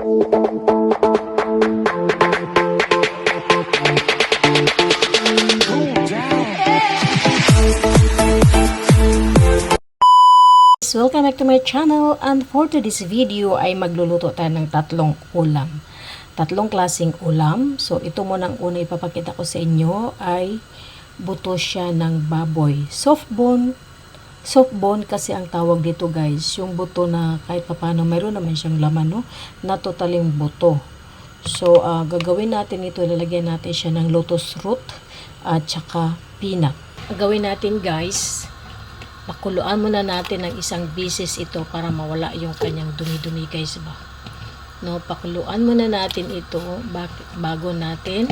Welcome back to my channel, and for today's video ay magluluto tayo ng tatlong ulam. Tatlong klaseng ulam. So ito muna ang una ipapakita ko sa inyo ay buto siya ng baboy. Soft bone kasi ang tawag dito guys. Yung buto na kahit papano mayroon naman siyang laman, no? Na totaling buto. So gagawin natin ito, lalagyan natin siya ng lotus root at saka peanut. Gagawin natin guys, pakuluan muna natin ng isang bisis ito para mawala yung kanyang dumi-dumi guys ba. No, pakuluan muna natin ito bago natin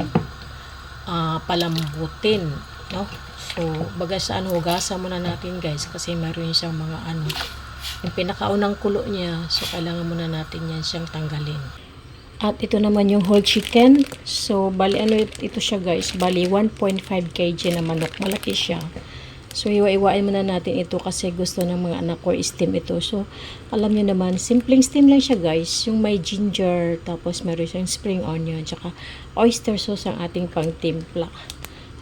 palambutin, no? So, baga saan hugasan muna natin guys kasi mayroon siyang mga yung pinakaunang kulo niya. So, kailangan muna natin yan siyang tanggalin. At ito naman yung whole chicken. So, bali ito siya guys. Bali 1.5 kg na manok. Malaki siya. So, iwa-iwain muna natin ito kasi gusto ng mga anak ko steam ito. So, alam niyo naman, simpleng steam lang siya guys. Yung may ginger, tapos meron siyang spring onion, tsaka oyster sauce ang ating pang-timpla.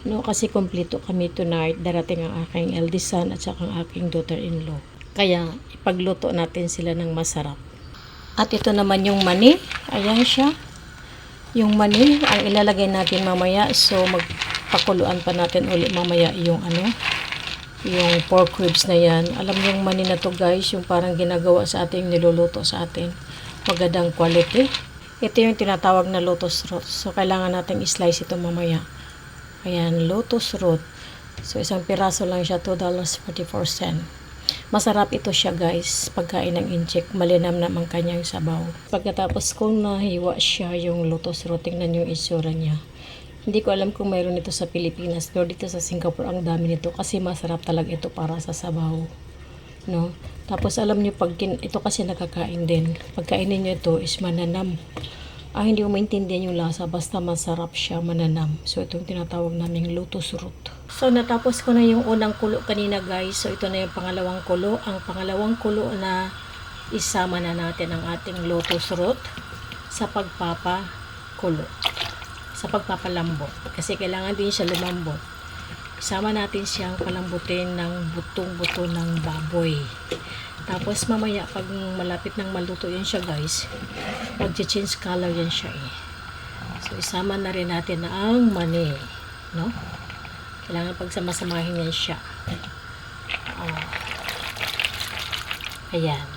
No, kasi kompleto kami tonight. Darating ang aking eldest son at saka ang aking daughter-in-law. Kaya, ipagluto natin sila ng masarap. At ito naman yung mani. Ayan siya. Yung mani, ang ilalagay natin mamaya. So, magpakuluan pa natin ulit mamaya yung yung pork ribs na yan. Alam niyo yung mani na to guys, yung parang ginagawa sa ating niluluto sa atin. Magandang quality. Ito yung tinatawag na lotus root. So, kailangan natin i-slice ito mamaya. Ayan, lotus root. So, isang piraso lang siya, $2.44. Masarap ito siya guys, pagkain ng incheck. Malinam naman kanyang sabaw. Pagkatapos kong nahiwa siya yung lotus root, tingnan yung itsura niya. Hindi ko alam kung mayroon ito sa Pilipinas, pero dito sa Singapore ang dami nito kasi masarap talaga ito para sa sabaw, no? Tapos alam niyo pag ito kasi nakakain din. Pagkainin niyo ito is mananam. Hindi ko maintindihan yung lasa, basta masarap siya, mananam. So itong tinatawag naming lotus root. So natapos ko na yung unang kulo kanina guys. So ito na yung pangalawang kulo. Ang pangalawang kulo na isama na natin ang ating lotus root sa pagpapakulo, sa pagpapalambot, kasi kailangan din siya lumambot. Isama natin siyang palambutin ng butong-buto ng baboy. Tapos mamaya pag malapit ng maluto yan siya guys, mag-change color yan siya eh. So isama na rin natin ang mani, no? Kailangan pagsamasamahin yan siya. Ayan.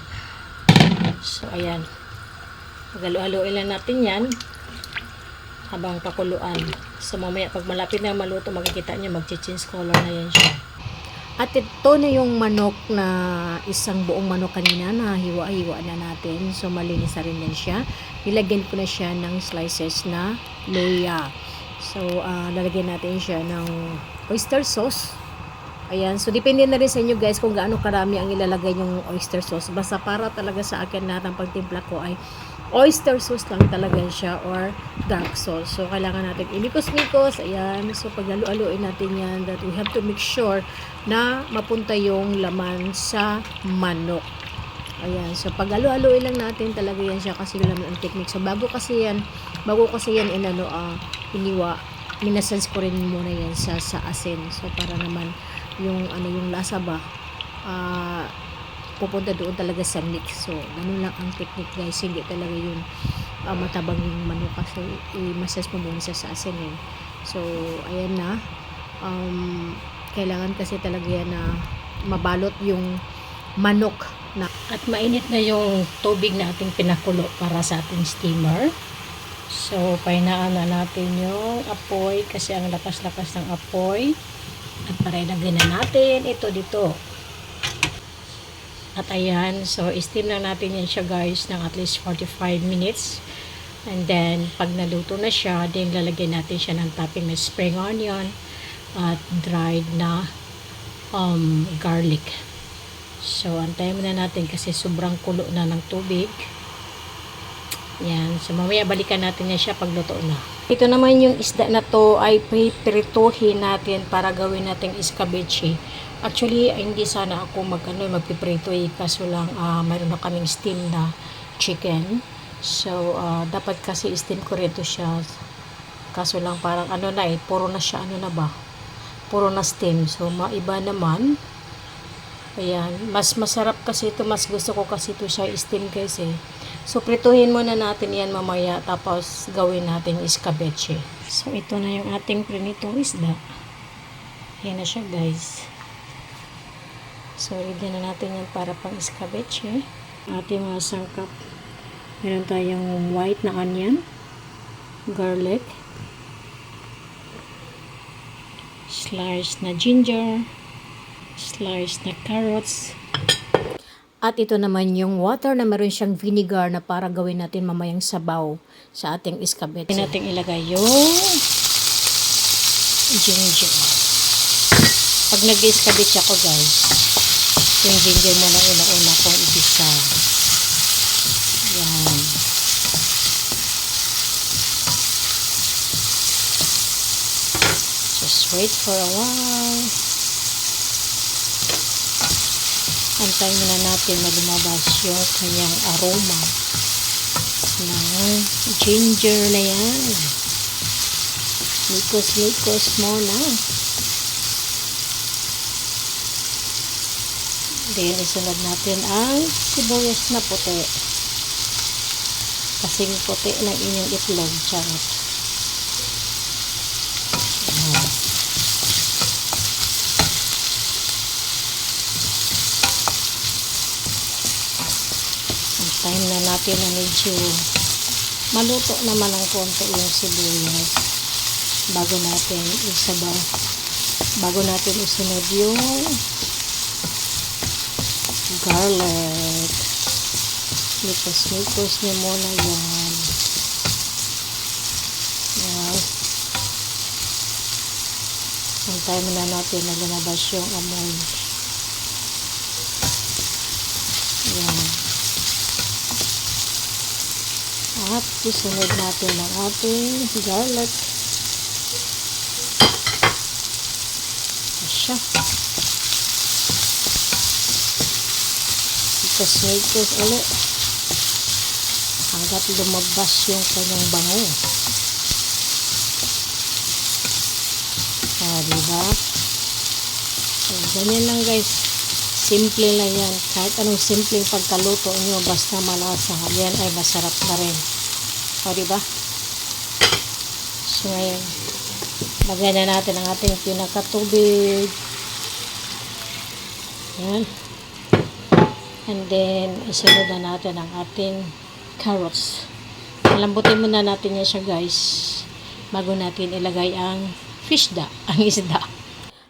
So ayan, pag-halo-haloin lang natin yan habang pakuluan. So mamaya pag malapit na maluto, makikita nyo mag-change color na yan siya. At ito na yung manok na isang buong manok kanina na hiwa-hiwa na natin. So malinis na rin yan siya. Nilagyan ko na siya ng slices na luya. So lalagyan natin siya ng oyster sauce. Ayan, so depende na rin sa inyo guys kung gaano karami ang ilalagay yung oyster sauce. Basta para talaga sa akin lahat ng pagtimpla ko ay oyster sauce lang talaga siya or dark sauce. So kailangan natin imikos-mikos. Ayan, so paghalo-haloin natin yan, that we have to make sure na mapunta yung laman sa manok. Ayan, so paghalo-haloin lang natin talaga yan siya kasi yung laman ang technique. So bago kasi yan iniwa, minasans ko rin muna yan sa asin. So para naman yung yung lasa ba pupunta doon talaga sa mix. So ganun lang ang technique guys, hindi talaga yung matabang yung manok kasi i-massage mo muna sa asin eh. So ayan na, kailangan kasi talaga yan na mabalot yung manok na. At mainit na yung tubig na ating pinakulo para sa ating steamer. So pahinaan na natin yung apoy kasi ang lakas-lakas ng apoy. At parinagin na natin ito dito. At ayan, so steam lang natin yan siya guys ng at least 45 minutes. And then, pag naluto na siya, then lalagyan natin siya ng topping na spring onion at dried na garlic. So, antayin muna natin kasi sobrang kulo na ng tubig. Yan, so mamaya balikan natin yan siya pag luto na. Ito naman yung isda na to ay piprituhin natin para gawin nating escabeche. Actually, hindi sana ako magpiprito kaso lang mayroon na kaming steam na chicken. So, dapat kasi steam ko rin to siya. Kaso lang parang puro na siya, puro na steam. So, maiba naman. Ayan, mas masarap kasi ito, mas gusto ko kasi ito siya steam guys eh. So, prituhin muna natin yan mamaya, tapos gawin natin escabeche. So, ito na yung ating prinitong isda. Ayan na siya guys. So, ready na natin yan para pang escabeche. Ating mga sangkap. Meron tayong white na onion, garlic, sliced na ginger, sliced na carrots, at ito naman yung water na meron siyang vinegar na para gawin natin mamayang sabaw sa ating escabeche. Pwede natin ilagay yung ginger. Pag nag-escabeche ako guys, yung ginger mo na una-una kong ibisa. Yan. Just wait for a while. Antayin muna natin na lumabas yung kanyang aroma ng ginger na yan. Likos-likos muna. Then, isunod natin ang sibuyas na puti. Kasing puti ng inyong itlog. Charot. Time na natin na medyo maluto naman ng konti yung sibuyas bago natin isunod yung garlic. Mikos niyo muna yan. Yan. Antayin na natin na lumabas yung amoy. Yan. At isunod natin ang ating garlic. Asya. Mikos ulit. Hanggat lumabas yung kanyang bango. Diba? So, ganyan lang guys. Simple lang yan. Kahit anong simpleng pagkaluto nyo, basta malasa, yan ay masarap na rin. O, diba? So, ngayon, lagyan na natin ang ating pinakatubig. Yan. And then, isunod na natin ang ating carrots. Lambutin muna natin yan siya guys, bago natin ilagay ang ang isda.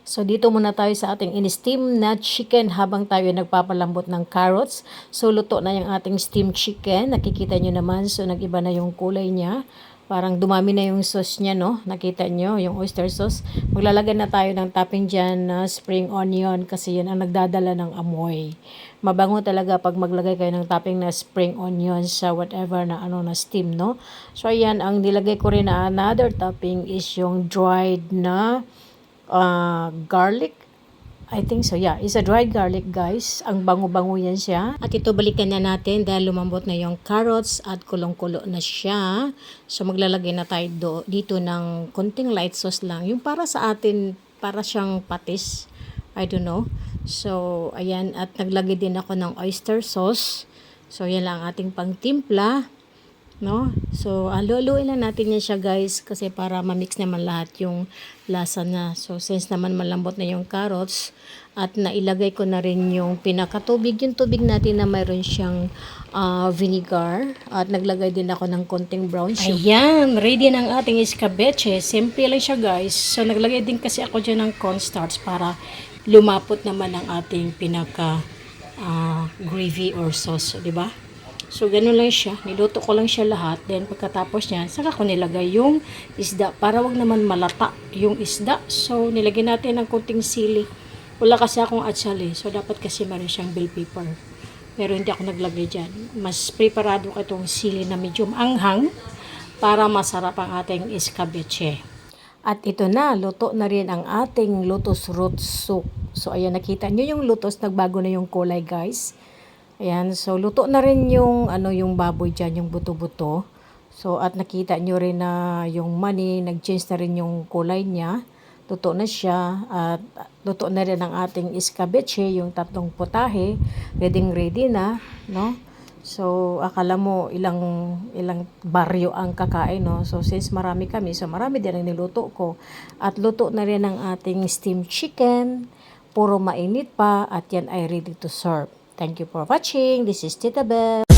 So, dito muna tayo sa ating in-steam na chicken habang tayo nagpapalambot ng carrots. So, luto na yung ating steamed chicken. Nakikita nyo naman. So, nag-iba na yung kulay niya. Parang dumami na yung sauce niya, no? Nakita nyo, yung oyster sauce. Maglalagay na tayo ng topping dyan na spring onion kasi yan ang nagdadala ng amoy. Mabango talaga pag maglagay kayo ng topping na spring onion sa whatever na na steam, no? So, ayan, ang nilagay ko rin na another topping is yung dried na garlic. I think so, yeah. It's a dried garlic, guys. Ang bango-bango yan siya. At ito, balikan na natin dahil lumambot na yung carrots at kulong-kulo na siya. So, maglalagay na tayo dito ng konting light sauce lang. Yung para sa atin, para siyang patis. I don't know. So, ayan. At naglagay din ako ng oyster sauce. So, yan lang ating pangtimpla. No? So, haluin lang natin yan siya guys kasi para ma-mix naman lahat yung lasa na. So, since naman malambot na yung carrots at nailagay ko na rin yung pinakatubig, yung tubig natin na mayroon siyang vinegar at naglagay din ako ng konting brown sugar. Ayan, ready ng ating escabeche. Simple lang siya guys. So, naglagay din kasi ako dyan ng cornstarch para lumapot naman ang ating pinaka gravy or sauce, di ba? So, ganun lang siya. Niluto ko lang siya lahat. Then, pagkatapos niyan, saka ko nilagay yung isda. Para wag naman malata yung isda. So, nilagay natin ng konting sili. Wala kasi akong atsali. So, dapat kasi meron siyang bell pepper. Pero hindi ako naglagay dyan. Mas preparado ko itong sili na medium anghang para masarap ang ating escabeche. At ito na, luto na rin ang ating lotus root soup. So, ayan, nakita nyo yung lotus, nagbago na yung kulay, guys. Ayan, so luto na rin yung yung baboy diyan, yung buto-buto. So at nakita nyo rin na yung mani, nag-change na rin yung kulay niya. Luto na siya at luto na rin ang ating escabeche, yung tatlong putahe. Ready na, no? So akala mo ilang baryo ang kakain, no? So since marami kami, so marami din ang niluto ko. At luto na rin ang ating steamed chicken. Puro mainit pa at yan ay ready to serve. Thank you for watching. This is Tita Bell.